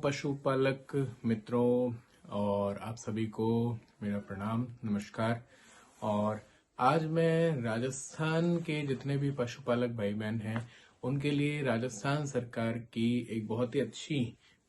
पशुपालक मित्रों और आप सभी को मेरा प्रणाम नमस्कार। और आज मैं राजस्थान के जितने भी पशुपालक भाई बहन हैं उनके लिए राजस्थान सरकार की एक बहुत ही अच्छी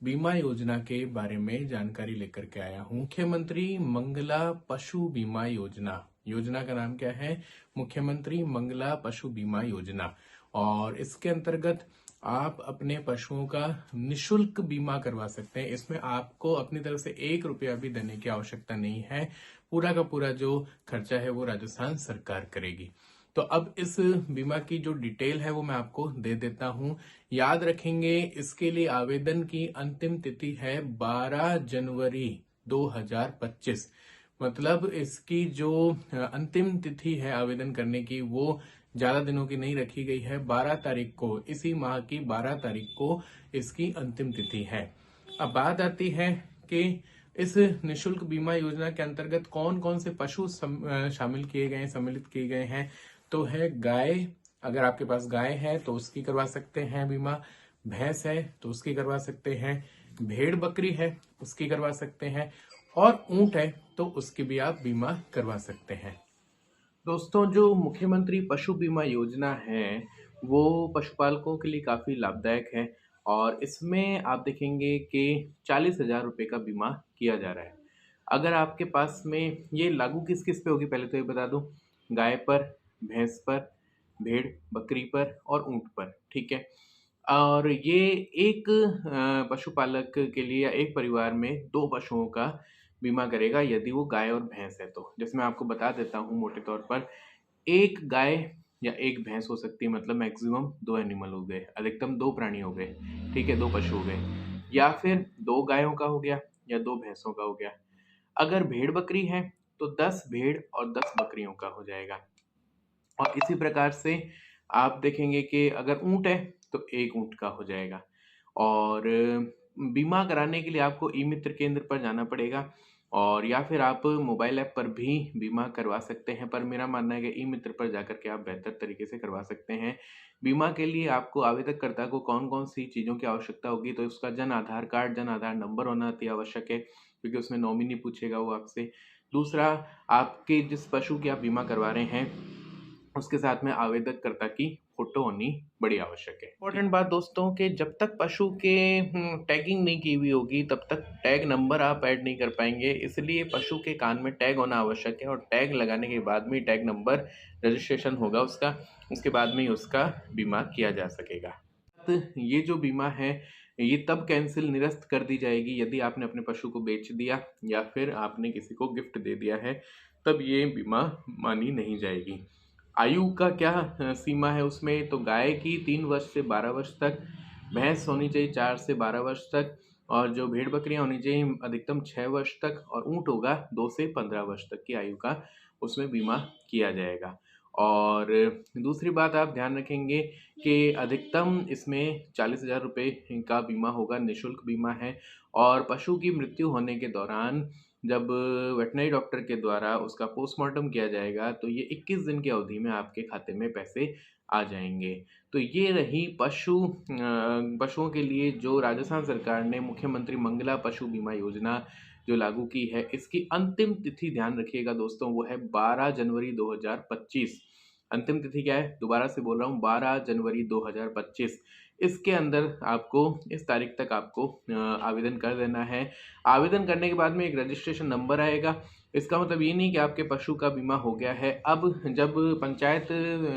बीमा योजना के बारे में जानकारी लेकर के आया हूं। मुख्यमंत्री मंगला पशु बीमा योजना। योजना का नाम क्या है? मुख्यमंत्री मंगला पशु बीमा योजना। और इसके अंतर्गत आप अपने पशुओं का निशुल्क बीमा करवा सकते हैं। इसमें आपको अपनी तरफ से 1 रुपया भी देने की आवश्यकता नहीं है। पूरा का पूरा जो खर्चा है वो राजस्थान सरकार करेगी। तो अब इस बीमा की जो डिटेल है वो मैं आपको दे देता हूं। याद रखेंगे, इसके लिए आवेदन की अंतिम तिथि है 12 जनवरी 2025। मतलब इसकी जो अंतिम तिथि है आवेदन करने की वो ज्यादा दिनों की नहीं रखी गई है। 12 तारीख को, इसी माह की 12 तारीख को इसकी अंतिम तिथि है। अब बात आती है कि इस निशुल्क बीमा योजना के अंतर्गत कौन कौन से पशु शामिल किए गए हैं, सम्मिलित किए गए हैं। तो है गाय, अगर आपके पास गाय है तो उसकी करवा सकते हैं बीमा। भैंस है तो उसकी करवा सकते हैं। भेड़ बकरी है उसकी करवा सकते हैं। और ऊंट है तो उसकी भी आप बीमा करवा सकते हैं। दोस्तों, जो मुख्यमंत्री पशु बीमा योजना है वो पशुपालकों के लिए काफ़ी लाभदायक है। और इसमें आप देखेंगे कि 40,000 रुपये का बीमा किया जा रहा है। अगर आपके पास में ये लागू किस किस पे होगी पहले तो ये बता दूं। गाय पर, भैंस पर, भेड़ बकरी पर और ऊंट पर, ठीक है। और ये एक पशुपालक के लिए या एक परिवार में 2 पशुओं का बीमा करेगा यदि वो गाय और भैंस है तो। जैसे मैं आपको बता देता हूँ मोटे तौर पर, एक गाय या एक भैंस हो सकती है, मतलब मैक्सिमम 2 एनिमल हो गए, अधिकतम 2 प्राणी हो गए, ठीक है, 2 पशु हो गए। या फिर 2 गायों का हो गया या 2 भैंसों का हो गया। अगर भेड़ बकरी है तो 10 भेड़ और 10 बकरियों का हो जाएगा। और इसी प्रकार से आप देखेंगे कि अगर ऊंट है तो 1 ऊंट का हो जाएगा। और बीमा कराने के लिए आपको ई मित्र केंद्र पर जाना पड़ेगा और या फिर आप मोबाइल ऐप पर भी बीमा करवा सकते हैं। पर मेरा मानना है कि ई मित्र पर जाकर के आप बेहतर तरीके से करवा सकते हैं। बीमा के लिए आपको आवेदकर्ता को कौन कौन सी चीज़ों की आवश्यकता होगी, तो उसका जन आधार कार्ड, जन आधार नंबर होना अति आवश्यक है क्योंकि उसमें नॉमिनी पूछेगा वो आपसे। दूसरा, आपके जिस पशु की आप बीमा करवा रहे हैं उसके साथ में आवेदकर्ता की फोटो होनी बड़ी आवश्यक है। इंपॉर्टेंट बात दोस्तों, कि जब तक पशु के टैगिंग नहीं की हुई होगी तब तक टैग नंबर आप ऐड नहीं कर पाएंगे। इसलिए पशु के कान में टैग होना आवश्यक है और टैग लगाने के बाद में टैग नंबर रजिस्ट्रेशन होगा उसका, उसके बाद में ही उसका बीमा किया जा सकेगा। ये जो बीमा है ये तब कैंसिल, निरस्त कर दी जाएगी यदि आपने अपने पशु को बेच दिया या फिर आपने किसी को गिफ्ट दे दिया है, तब ये बीमा मानी नहीं जाएगी। आयु का क्या सीमा है उसमें? तो गाय की 3 वर्ष से 12 वर्ष तक, भैंस होनी चाहिए 4 से 12 वर्ष तक, और जो भेड़ बकरियां होनी चाहिए अधिकतम 6 वर्ष तक, और ऊंट होगा 2 से 15 वर्ष तक की आयु का, उसमें बीमा किया जाएगा। और दूसरी बात आप ध्यान रखेंगे कि अधिकतम इसमें 40,000 रुपये का बीमा होगा, निःशुल्क बीमा है। और पशु की मृत्यु होने के दौरान जब वेटनरी डॉक्टर के द्वारा उसका पोस्टमार्टम किया जाएगा तो ये 21 दिन की अवधि में आपके खाते में पैसे आ जाएंगे। तो ये रही पशुओं के लिए जो राजस्थान सरकार ने मुख्यमंत्री मंगला पशु बीमा योजना जो लागू की है, इसकी अंतिम तिथि ध्यान रखिएगा दोस्तों, वो है 12 जनवरी 2025। अंतिम तिथि क्या है? दोबारा से बोल रहा हूँ, 12 जनवरी 2025। इसके अंदर आपको, इस तारीख तक आपको आवेदन कर देना है। आवेदन करने के बाद में एक रजिस्ट्रेशन नंबर आएगा। इसका मतलब ये नहीं कि आपके पशु का बीमा हो गया है। अब जब पंचायत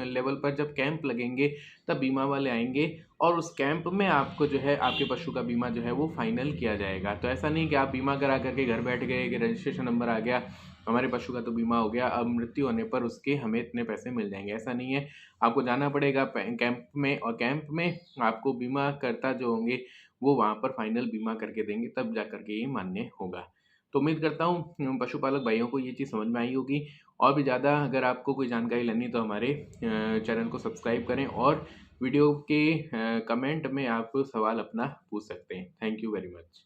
लेवल पर जब कैंप लगेंगे तब बीमा वाले आएंगे और उस कैंप में आपको जो है आपके पशु का बीमा जो है वो फाइनल किया जाएगा। तो ऐसा नहीं कि आप बीमा करा करके घर बैठ गए कि रजिस्ट्रेशन नंबर आ गया, हमारे पशु का तो बीमा हो गया, अब मृत्यु होने पर उसके हमें इतने पैसे मिल जाएंगे, ऐसा नहीं है। आपको जाना पड़ेगा कैंप में, और कैंप में आपको बीमा करता जो होंगे वो वहाँ पर फाइनल बीमा करके देंगे, तब जा करके ये मान्य होगा। तो उम्मीद करता हूँ पशुपालक भाइयों को ये चीज़ समझ में आई होगी। और भी ज़्यादा अगर आपको कोई जानकारी लेनी तो हमारे चैनल को सब्सक्राइब करें और वीडियो के कमेंट में आप सवाल अपना पूछ सकते हैं। Thank you very much.